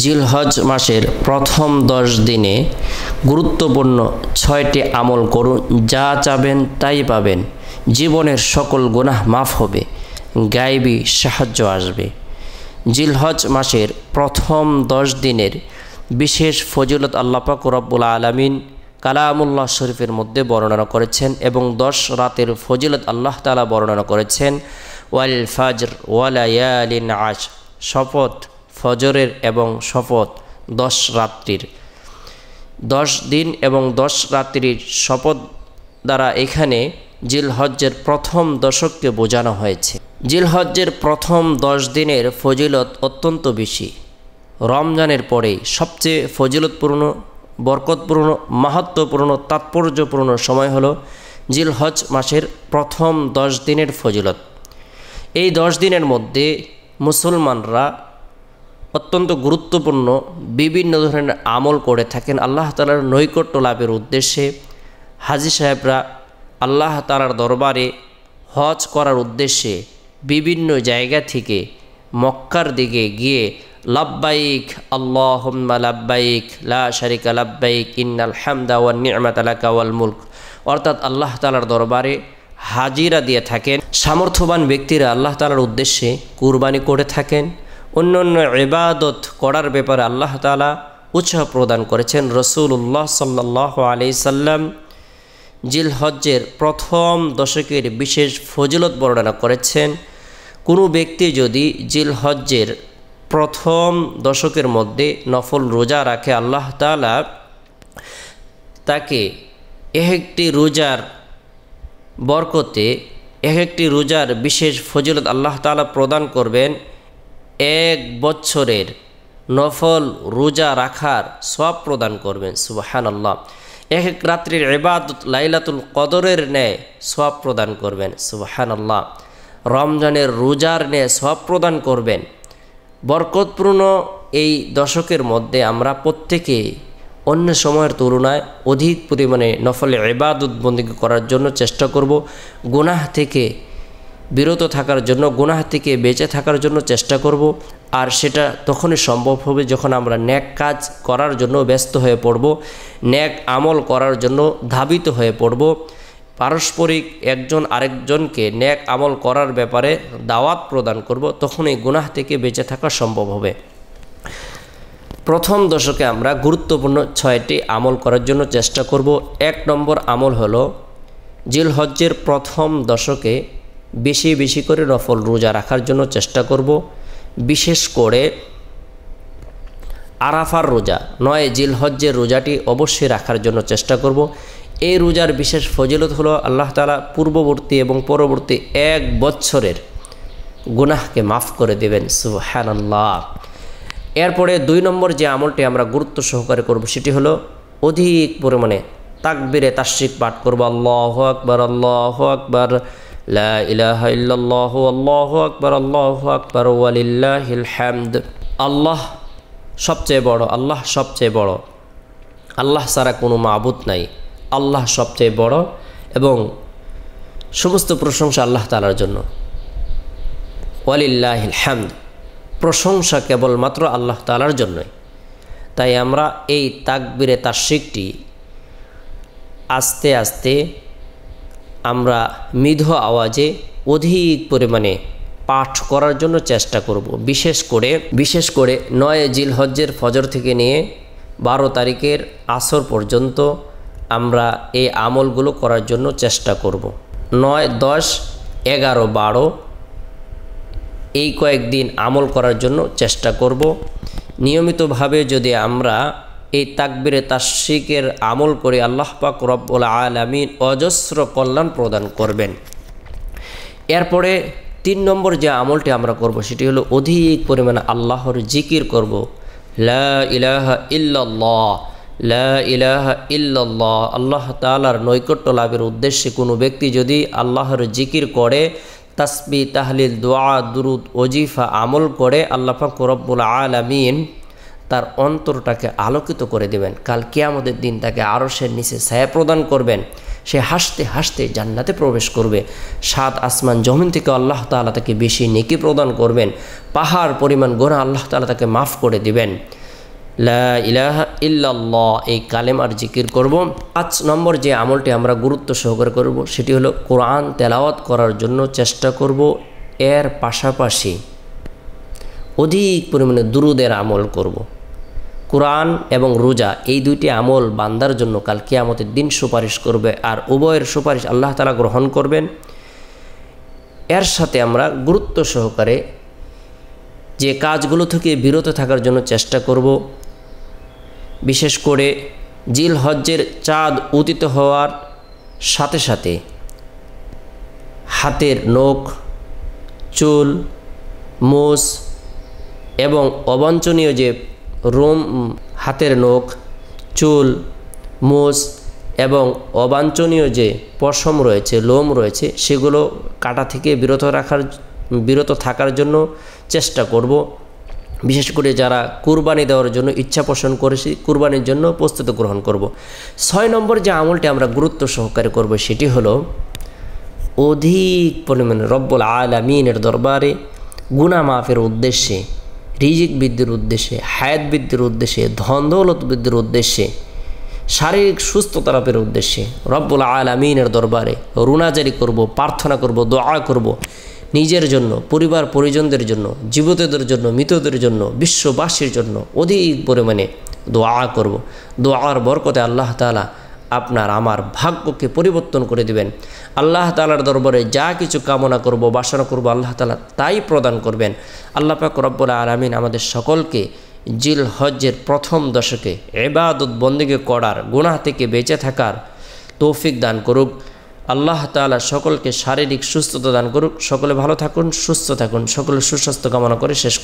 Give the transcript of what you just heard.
জিলহজ মাসের প্রথম 10 দিনে গুরুত্বপূর্ণ 6টি আমল করুন, যা চাবেন তাই পাবেন। জীবনের সকল গুনাহ মাফ হবে, গায়েবী সাহায্য আসবে। জিলহজ মাসের প্রথম 10 দিনের বিশেষ ফজিলত আল্লাহ পাক রব্বুল আলামিন কালামুল্লাহ শরীফের মধ্যে বর্ণনা করেছেন এবং 10 রাতের ফজিলত আল্লাহ তাআলা বর্ণনা করেছেন। ওয়াল ফাজর ওয়া লায়ালিন আশর, শপথ ফজরের এবং শপথ 10 রাত্রির। 10 দিন এবং 10 রাত্রির শপথ দ্বারা এখানে জিলহজ্জের প্রথম দশককে বোঝানো হয়েছে। জিলহজ্জের প্রথম 10 দিনের ফজিলত অত্যন্ত বেশি। রমজানের পরেই সবচেয়ে ফজিলতপূর্ণ, বরকতপূর্ণ, মাহাত্ম্যপূর্ণ, তাৎপর্যপূর্ণ সময় হলো জিলহজ মাসের প্রথম 10 দিনের ফজিলত। এই 10 দিনের মধ্যে মুসলমানরা অত্যন্ত গুরুত্বপূর্ণ বিভিন্ন ধরনের আমল করে থাকেন আল্লাহ তাআলার নৈকট্য লাভের উদ্দেশ্যে। হাজী সাহেবরা আল্লাহ তাআলার দরবারে হজ করার উদ্দেশ্যে বিভিন্ন জায়গা থেকে মক্কার দিকে গিয়ে লাব্বাইক আল্লাহুম্মা লাব্বাইক লা শারিকা লাব্বাইক ইন্নাল হামদা ওয়ান নি'মাতা লাকা ওয়াল মুলক, অর্থাৎ আল্লাহ তাআলার দরবারে হাজিরা দিয়ে থাকেন। সামর্থ্যবান ব্যক্তিরা আল্লাহ তাআলার উদ্দেশ্যে কুরবানি করে থাকেন। অন্য অন্য ইবাদত করার ব্যাপারে আল্লাহ তাআলা উৎসাহ প্রদান করেছেন। রাসূলুল্লাহ সাল্লাল্লাহু আলাইহি সাল্লাম জিলহজ্জের প্রথম দশকের বিশেষ ফজিলত বর্ণনা করেছেন। কোনো ব্যক্তি যদি জিলহজ্জের প্রথম দশকের মধ্যে নফল রোজা রাখে, আল্লাহ তাআলা তাকে একটি রোজার বরকতে, একটি রোজার বিশেষ ফজিলত আল্লাহ তাআলা প্রদান করবেন। 1 বছরের নফল রোজা রাখার সওয়াব প্রদান করবেন। সুবহানাল্লাহ। এক রাত্রির ইবাদত লাইলাতুল কদরের ন্যায় সওয়াব প্রদান করবেন। সুবহানাল্লাহ। রমজানের রোজার ন্যায় সওয়াব প্রদান করবেন। বরকতপূর্ণ এই দশকের মধ্যে আমরা প্রত্যেকে অন্য সময়ের তুলনায় অধিক পরিমাণে নফল ইবাদত বন্দেগী করার জন্য চেষ্টা করব। গুনাহ থেকে বিরত থাকার জন্য, গুনাহ থেকে বেঁচে থাকার জন্য চেষ্টা করব। আর সেটা তখনই সম্ভব হবে যখন আমরা নেক কাজ করার জন্য ব্যস্ত হয়ে পড়ব, নেক আমল করার জন্য ধাবিত হয়ে পড়ব। পারস্পরিক একজন আরেকজনকে নেক আমল করার ব্যাপারে দাওয়াত প্রদান করব, তখনই গুনাহ থেকে বেঁচে থাকা সম্ভব হবে। প্রথম দশকে আমরা গুরুত্বপূর্ণ 6টি আমল করার জন্য চেষ্টা করব। 1 নম্বর আমল হলো জিলহজ্জের প্রথম দশকে বেশি বেশি করে নফল রোজা রাখার জন্য চেষ্টা করব। বিশেষ করে আরাফার রোজা 9 জিলহজ্জের রোজাটি অবশ্যই রাখার জন্য চেষ্টা করব। এই রোজার বিশেষ ফজিলত হলো আল্লাহ তাআলা পূর্ববর্তী এবং পরবর্তী 1 বছরের গুনাহকে মাফ করে দেবেন। সুবহানাল্লাহ। এরপরে 2 নম্বর যে আমলটি আমরা গুরুত্ব সহকারে করব সেটি হলো অধিক পরিমাণে তাকবীরে তাশরিক পাঠ করব। আল্লাহু আকবার, আল্লাহু আকবার, লা ইলাহা ইল্লাল্লাহু, আল্লাহু আকবার, আল্লাহু আকবার, ওয়ালিল্লাহিল হামদ। আল্লাহ সবচেয়ে বড়, আল্লাহ সবচেয়ে বড়, আল্লাহ ছাড়া কোনো মাবুদ নাই, আল্লাহ সবচেয়ে বড় এবং সমস্ত প্রশংসা আল্লাহ তাআলার জন্য। ওয়ালিল্লাহিল হামদ, প্রশংসা কেবলমাত্র আল্লাহ তাআলার জন্যই। তাই আমরা এই তাকবীরে তাশরিকটি আস্তে আস্তে আমরা মৃদু আওয়াজে অধিক পরিমাণে পাঠ করার জন্য চেষ্টা করব। বিশেষ করে 9 জিলহজ্জের ফজর থেকে নিয়ে 12 তারিখের আসর পর্যন্ত আমরা এই আমলগুলো করার জন্য চেষ্টা করব। 9, 10, 11, 12 এই কয়েকদিন আমল করার জন্য চেষ্টা করব। নিয়মিতভাবে যদি আমরা এই তাকবীরে তাশরিকের আমল করে আল্লাহ পাক রব্বুল আলামিন অজস্র কল্যাণ প্রদান করবেন। এরপরে 3 নম্বর যে আমলটি আমরা করব সেটি হলো অধিক পরিমাণে আল্লাহর জিকির করব। লা ইলাহা ইল্লাল্লাহ, লা ইলাহা ইল্লাল্লাহ। আল্লাহ তাআলার নৈকট্য লাভের উদ্দেশ্যে কোনো ব্যক্তি যদি আল্লাহর জিকির করে, তাসবিহ, তাহলিল, দোয়া, দুরুদ, ওজিফা আমল করে, আল্লাহ পাক রব্বুল আলামিন তার অন্তরটাকে আলোকিত করে দেবেন। কাল কিয়ামতের দিন তাকে আরশের নিচে ছায়া প্রদান করবেন। সে হাসতে হাসতে জান্নাতে প্রবেশ করবে। 7 আসমান জমিন থেকে আল্লাহ তাআলা তাকে বেশি নেকি প্রদান করবেন। পাহাড় পরিমাণ গুনাহ আল্লাহ তাআলা তাকে মাফ করে দিবেন। লা ইলাহা ইল্লাল্লাহ এই কালেমার জিকির করব। 5 নম্বর যে আমলটি আমরা গুরুত্ব সহকারে করব সেটি হলো কোরআন তেলাওয়াত করার জন্য চেষ্টা করব। এর পাশাপাশি অধিক পরিমাণে দুরুদের আমল করব। কোরআন এবং রোজা এই দুইটি আমল বান্দার জন্য কাল কিয়ামতের দিন সুপারিশ করবে, আর উভয়ের সুপারিশ আল্লাহ তাআলা গ্রহণ করবেন। এর সাথে আমরা গুরুত্ব সহকারে যে কাজগুলো থেকে বিরত থাকার জন্য চেষ্টা করব। বিশেষ করে জিলহজ্জের চাঁদ উদিত হওয়ার সাথে সাথে হাতের নখ, চুল, মোষ এবং অবাঞ্ছনীয় যে হাতের নখ, চুল, মোষ এবং অবাঞ্ছনীয় যে পশম রয়েছে, লোম রয়েছে, সেগুলো কাটা থেকে বিরত থাকার জন্য চেষ্টা করব। বিশেষ করে যারা কুরবানি দেওয়ার জন্য ইচ্ছা পোষণ করেছি, কুরবানির জন্য প্রস্তুতি গ্রহণ করব। 6 নম্বর যে আমলটি আমরা গুরুত্ব সহকারে করব সেটি হলো অধিক পরিমাণে রব্বুল আলামিনের দরবারে গুনাহ মাফের উদ্দেশ্যে, রিজিক বৃদ্ধির উদ্দেশ্যে, হায়াত বৃদ্ধির উদ্দেশ্যে, ধন দৌলত বৃদ্ধির উদ্দেশ্যে, শারীরিক সুস্থতা লাভের উদ্দেশ্যে রব্বুল আলামিনের দরবারে রুনাজারি করব, প্রার্থনা করব, দোয়া করব। নিজের জন্য, পরিবার পরিজনদের জন্য, জীবিতদের জন্য, মৃতদের জন্য, বিশ্ববাসীর জন্য অধিক পরিমাণে দোয়া করব। দোয়ার বরকতে আল্লাহ তাআলা আপনার আমার ভাগ্যকে পরিবর্তন করে দিবেন। আল্লাহ তাআলার দরবারে যা কিছু কামনা করব, বাসনা করব, আল্লাহ তাআলা তাই প্রদান করবেন। আল্লাহ পাক রব্বুল আলামিন আমাদের সকলকে জিলহজ্জের প্রথম দশকে ইবাদত বন্দেগী করার, গুনাহ থেকে বেঁচে থাকার তৌফিক দান করুক। আল্লাহ তাআলা সকলকে শারীরিক সুস্থতা দান করুক। সকলে ভালো থাকুন, সুস্থ থাকুন। সকলের সুস্বাস্থ্য কামনা করে শেষ